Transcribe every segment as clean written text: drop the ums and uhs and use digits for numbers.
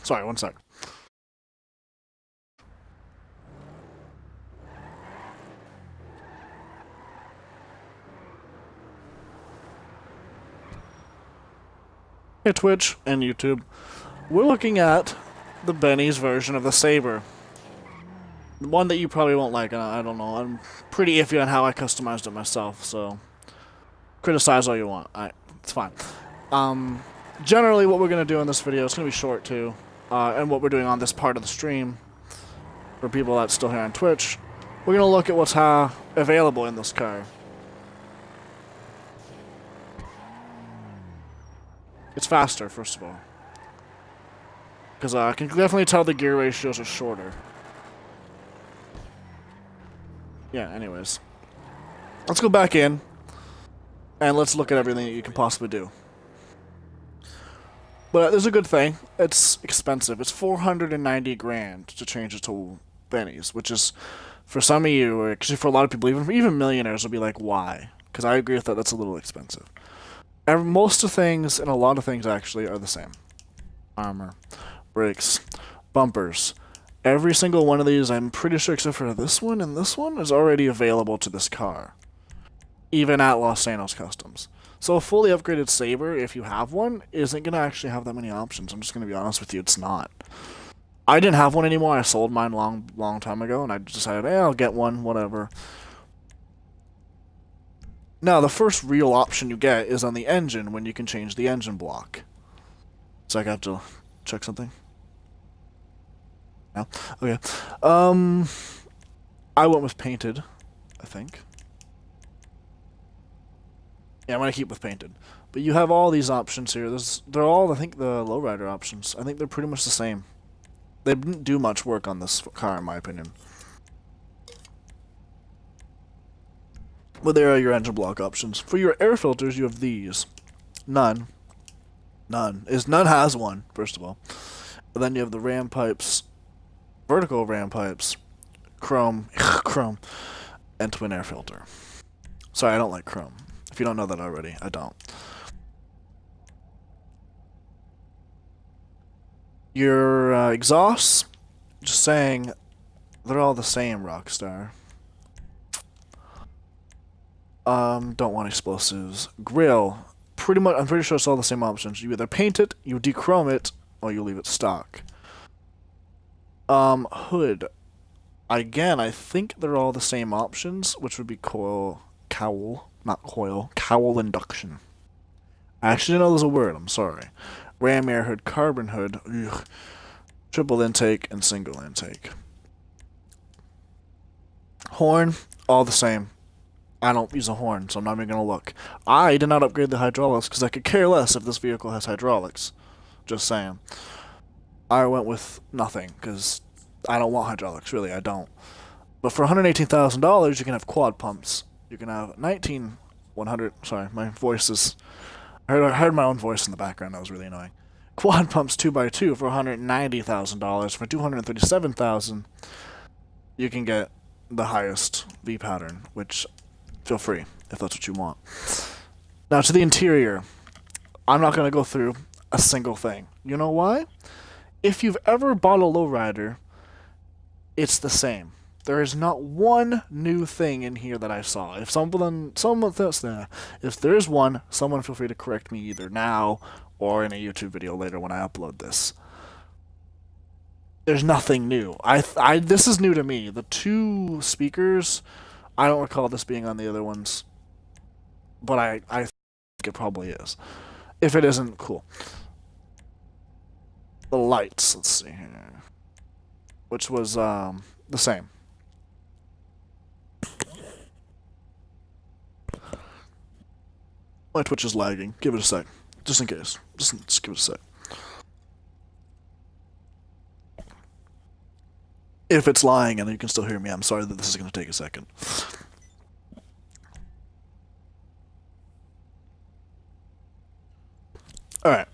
Sorry, one sec. Hey, Twitch and YouTube. We're looking at the Benny's version of the Sabre. One that you probably won't like, I don't know. I'm pretty iffy on how I customized it myself, so criticize all you want. It's fine. Generally, what we're going to do in this video, it's going to be short too, and what we're doing on this part of the stream, for people that's still here on Twitch, we're going to look at what's available in this car. It's faster, first of all. Because I can definitely tell the gear ratios are shorter. Yeah, anyways. Let's go back in, and let's look at everything that you can possibly do. But there's a good thing. It's expensive. It's 490 grand to change it to Benny's, which is, for some of you, or actually for a lot of people, even millionaires will be like, why? Because I agree with that, that's a little expensive. Most of things, and a lot of things actually, are the same. Armor, brakes, bumpers. Every single one of these, I'm pretty sure except for this one and this one, is already available to this car. Even at Los Santos Customs. So a fully upgraded Sabre, if you have one, isn't going to actually have that many options. I'm just going to be honest with you, it's not. I didn't have one anymore, I sold mine long time ago, and I decided, hey, I'll get one, whatever. Now, the first real option you get is on the engine, when you can change the engine block. So I got to check something. No? Okay. I went with painted, I think. Yeah, I'm gonna keep with painted. But you have all these options here. They're all, I think, the lowrider options. I think they're pretty much the same. They didn't do much work on this car, in my opinion. But there are your engine block options. For your air filters, you have these. None. None has one, first of all. And then you have the ram pipes, vertical ram pipes, chrome, and twin air filter. Sorry, I don't like chrome. If you don't know that already, I don't. Your exhausts, just saying, they're all the same, Rockstar. Don't want explosives. Grill, pretty much, I'm pretty sure it's all the same options. You either paint it, you dechrome it, or you leave it stock. Hood. Again, I think they're all the same options, which would be cowl induction. I actually didn't know there's a word, I'm sorry. Ram air hood, carbon hood, ugh. Triple intake, and single intake. Horn, all the same. I don't use a horn, so I'm not even going to look. I did not upgrade the hydraulics because I could care less if this vehicle has hydraulics. Just saying. I went with nothing because I don't want hydraulics, really, I don't. But for $118,000, you can have quad pumps. You can have 100. Sorry, my voice is... I heard my own voice in the background, that was really annoying. Quad pumps 2x2 for $190,000. For $237,000, you can get the highest V pattern, which... Feel free, if that's what you want. Now, to the interior. I'm not going to go through a single thing. You know why? If you've ever bought a lowrider, it's the same. There is not one new thing in here that I saw. If if there is one, someone feel free to correct me either now or in a YouTube video later when I upload this. There's nothing new. This is new to me. The two speakers... I don't recall this being on the other ones, but I think it probably is. If it isn't, cool. The lights, let's see here. Which was the same. My Twitch is lagging. Give it a sec. Just in case. Just give it a sec. If it's lying and you can still hear me, I'm sorry that this is going to take a second. Alright.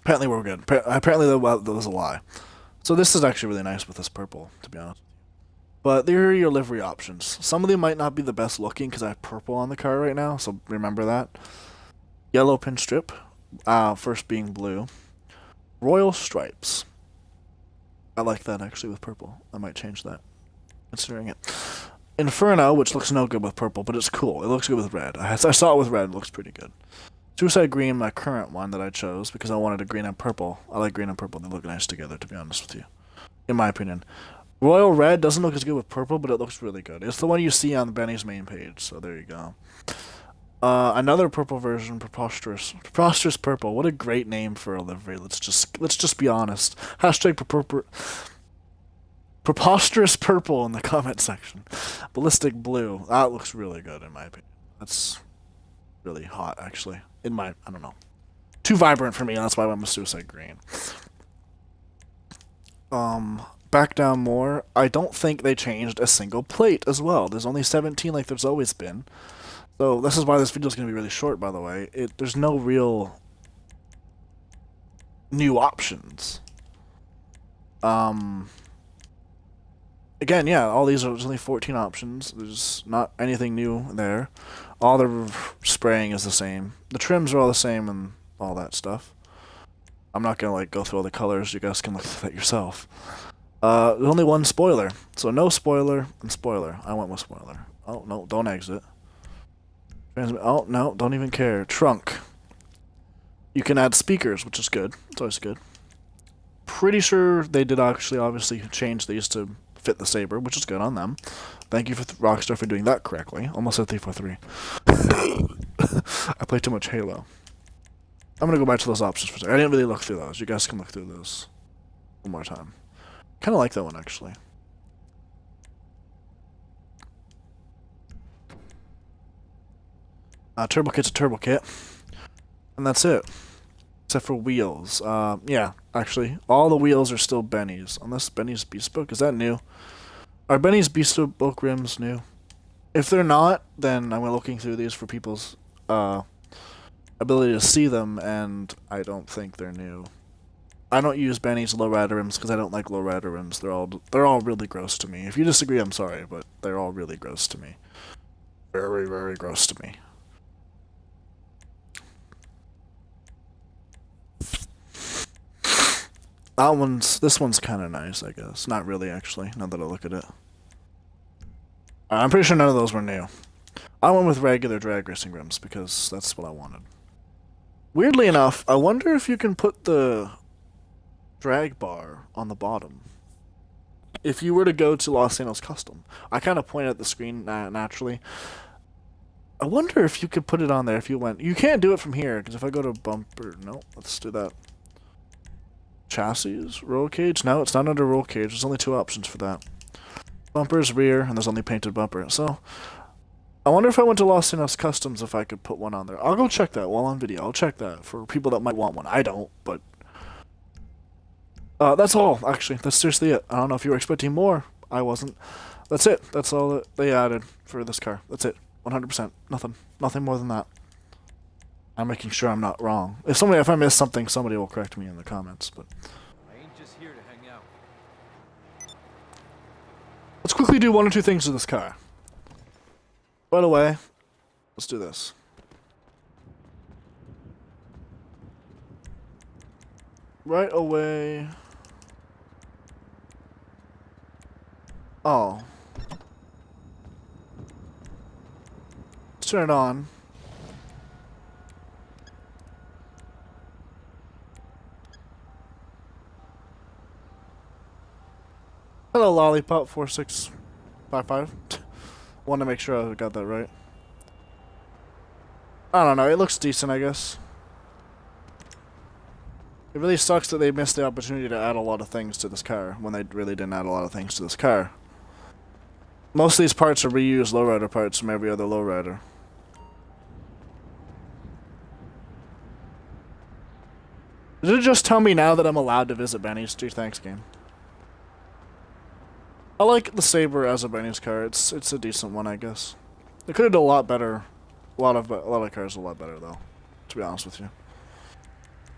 Apparently we're good. Apparently that was a lie. So this is actually really nice with this purple, to be honest. But there are your livery options. Some of them might not be the best looking because I have purple on the car right now, so remember that. Yellow pin strip. First being blue. Royal stripes. I like that actually with purple. I might change that, considering it. Inferno, which looks no good with purple, but it's cool. It looks good with red. I saw it with red. It looks pretty good. Suicide Green, my current one that I chose because I wanted a green and purple. I like green and purple. They look nice together, to be honest with you. In my opinion. Royal Red doesn't look as good with purple, but it looks really good. It's the one you see on Benny's main page, so there you go. Another purple version, Preposterous. Preposterous Purple. What a great name for a livery. Let's just be honest. Hashtag Preposterous Purple in the comment section. Ballistic Blue. That looks really good in my opinion. That's really hot, actually. I don't know. Too vibrant for me, that's why I went with Suicide Green. Back down more. I don't think they changed a single plate as well. There's only 17 like there's always been. So this is why this video is going to be really short, by the way. There's no real new options. Again, yeah, all these are only 14 options. There's not anything new there. All the spraying is the same. The trims are all the same and all that stuff. I'm not gonna go through all the colors. You guys can look at that yourself. There's only one spoiler, so no spoiler and spoiler. I went with spoiler. Oh no, don't exit. Oh no, don't even care. Trunk. You can add speakers, which is good. It's always good. Pretty sure they did actually obviously change these to fit the Sabre, which is good on them. Thank you for Rockstar for doing that correctly. Almost said 343. I play too much Halo. I'm gonna go back to those options for a second. I didn't really look through those. You guys can look through those one more time. Kind of like that one actually. Turbo kit's a turbo kit, and that's it. Except for wheels. Yeah, actually, all the wheels are still Benny's, unless Benny's Bespoke. Is that new? Are Benny's Bespoke rims new? If they're not, then I'm looking through these for people's ability to see them, and I don't think they're new. I don't use Benny's lowrider rims because I don't like lowrider rims. They're all really gross to me. If you disagree, I'm sorry, but they're all really gross to me. Very, very gross to me. This one's kind of nice, I guess. Not really, actually, now that I look at it. I'm pretty sure none of those were new. I went with regular drag racing rims because that's what I wanted. Weirdly enough, I wonder if you can put the drag bar on the bottom. If you were to go to Los Angeles Custom, I kind of pointed at the screen naturally. I wonder if you could put it on there if you went. You can't do it from here because if I go to bumper, no, let's do that. Chassis, roll cage. No, it's not under roll cage. There's only two options for that. Bumpers, rear, and there's only painted bumper. So, I wonder if I went to Los Angeles Customs if I could put one on there. I'll go check that while on video. I'll check that for people that might want one. I don't, but that's all. Actually, that's seriously it. I don't know if you were expecting more. I wasn't. That's it. That's all that they added for this car. That's it. 100%. Nothing more than that. I'm making sure I'm not wrong. If I miss something, somebody will correct me in the comments. But I ain't just here to hang out. let's quickly do one or two things to this car. By the way, let's do this. Right away. Oh. Let's turn it on. Hello, Lollipop 4655. Want to make sure I got that right. I don't know. It looks decent, I guess. It really sucks that they missed the opportunity to add a lot of things to this car when they really didn't add a lot of things to this car. Most of these parts are reused lowrider parts from every other lowrider. Did it just tell me now that I'm allowed to visit Benny's? Gee, thanks, game. I like the Sabre as a Benny's car. It's a decent one, I guess. They could have done a lot better. A lot of cars are a lot better, though. To be honest with you.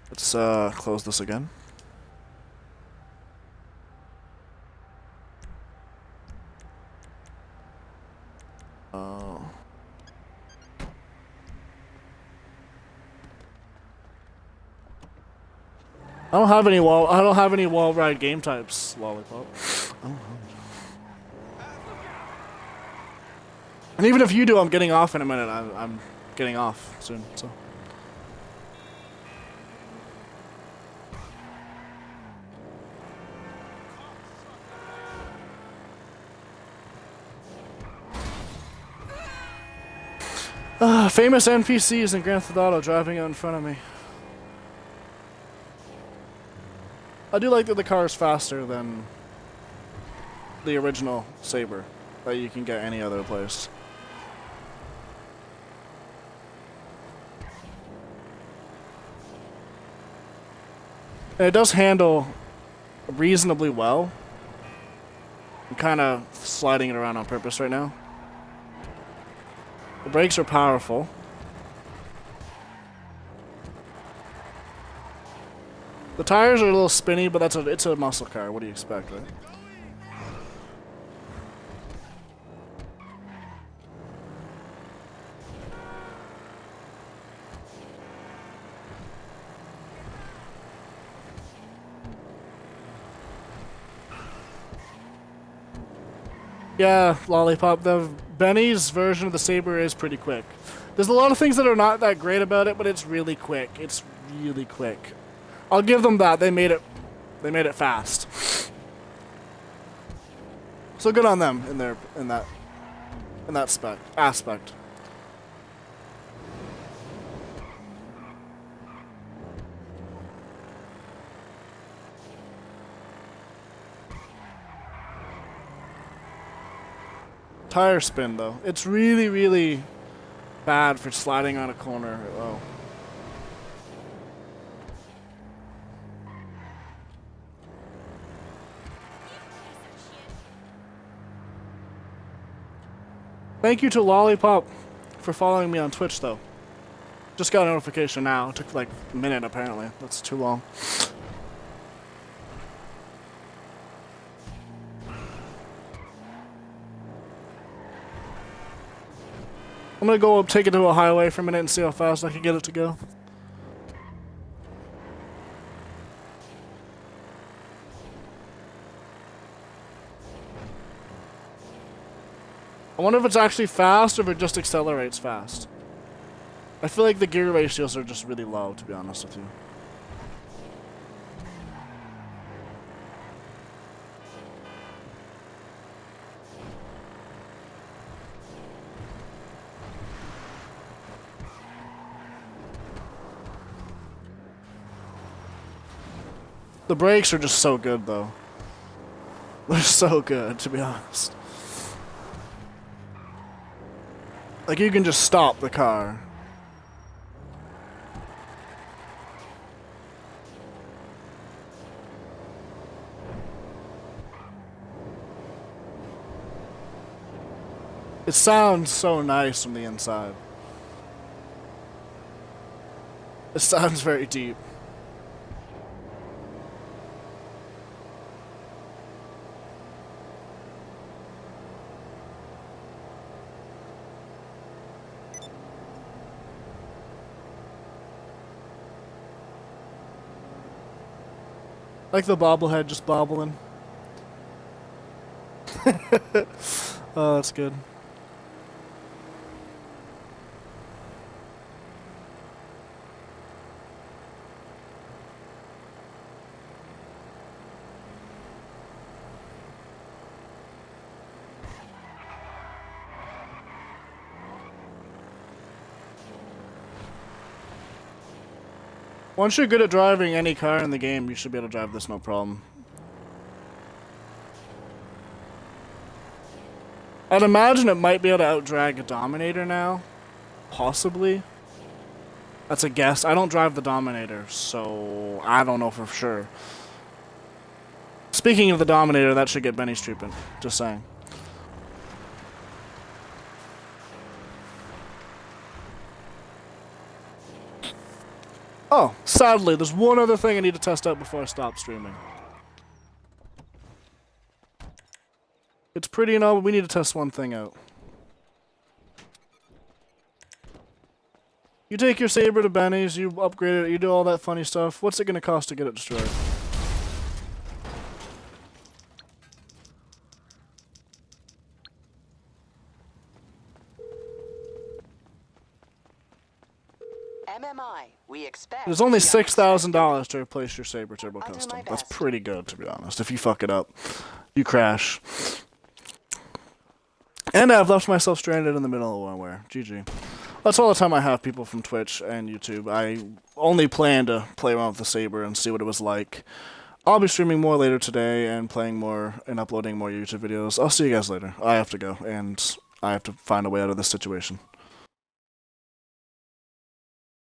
Let's close this again. I don't have any wall ride game types, Lollipop. And even if you do, I'm getting off in a minute. I'm getting off soon, so. Famous NPCs in Grand Theft Auto driving out in front of me. I do like that the car is faster than the original Sabre that you can get any other place. And it does handle reasonably well. I'm kind of sliding it around on purpose right now. The brakes are powerful. The tires are a little spinny, but it's a muscle car. What do you expect, right? Yeah, Lollipop. The Benny's version of the Sabre is pretty quick. There's a lot of things that are not that great about it, but it's really quick. It's really quick. I'll give them that. They made it fast. So good on them in that aspect. Tire spin though. It's really, really bad for sliding on a corner. Oh. Thank you to Lollipop for following me on Twitch though. Just got a notification now. It took like a minute apparently. That's too long. I'm gonna go take it to a highway for a minute and see how fast I can get it to go. I wonder if it's actually fast or if it just accelerates fast. I feel like the gear ratios are just really low, to be honest with you. The brakes are just so good, though. They're so good, to be honest. Like, you can just stop the car. It sounds so nice from the inside. It sounds very deep. Like the bobblehead just bobbling. Oh, that's good. Once you're good at driving any car in the game, you should be able to drive this no problem. I'd imagine it might be able to outdrag a Dominator now. Possibly. That's a guess. I don't drive the Dominator, so I don't know for sure. Speaking of the Dominator, that should get Benny's treatment. Just saying. Oh, sadly, there's one other thing I need to test out before I stop streaming. It's pretty and all, but we need to test one thing out. You take your Sabre to Benny's, you upgrade it, you do all that funny stuff. What's it gonna cost to get it destroyed? MMI, we expect. There's only the $6,000 to replace your Sabre Turbo I'll do Custom. my That's best. pretty good, to be honest. If you fuck it up, you crash. And I've left myself stranded in the middle of nowhere. GG. That's all the time I have, people from Twitch and YouTube. I only plan to play around with the Sabre and see what it was like. I'll be streaming more later today and playing more and uploading more YouTube videos. I'll see you guys later. I have to go, and I have to find a way out of this situation.